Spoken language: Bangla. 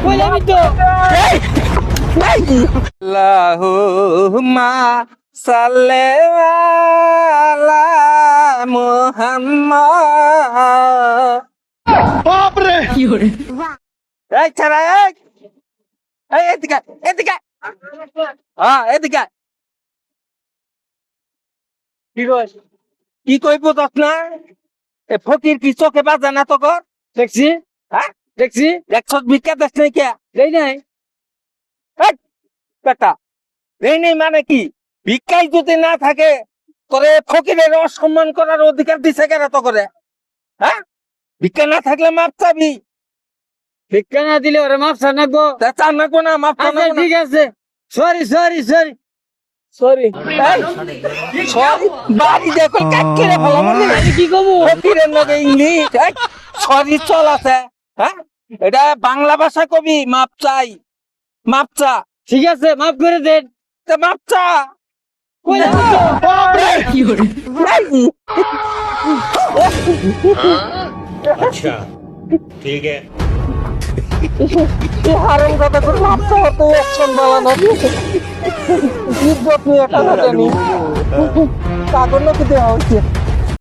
বললামই তো। আল্লাহুম্মা সাল্লি আলা মুহাম্মাদ। এই ছাড়া এদিকে এদিকে এদিকে কি কইব তস না এ ফকির কি চোখে বাজে না তো কর দেখছি হ্যাঁ দেখছি একশো ভিক্ষা দেশ নাই কে দেই নাই। বেটা এই নেই মানে কি ভিক্ষাই যদি না থাকে করে ফকিরের অসম্মান করার অধিকার দিছে কেন তো করে হ্যাঁ ভিক্ষা না থাকলে মাপ চাবি ভিক্ষা না দিলে ওরা মাপ সানাবো। তা চান না কোনা মাপ আচ্ছা ঠিক আছে, sorry sorry sorry sorry. Sorry বাড়ি দেখো কাকিরে ফেলা মনে আমি কি কমু? ফকিরের লগে ইংলিশ সরি চল আছে হ্যাঁ এটা বাংলা ভাষা কবি মাপ চাই মাপ চা ঠিক আছে মাফ করে দেন। তা মাপ চা বললামই তো। अच्छा ठीक है হারাম কথা করে মাপ চা হতো অ্যাকশন বানানো ইজ্জত নিয়ে একটা জানি কাগজ নাকি দেওয়া হচ্ছে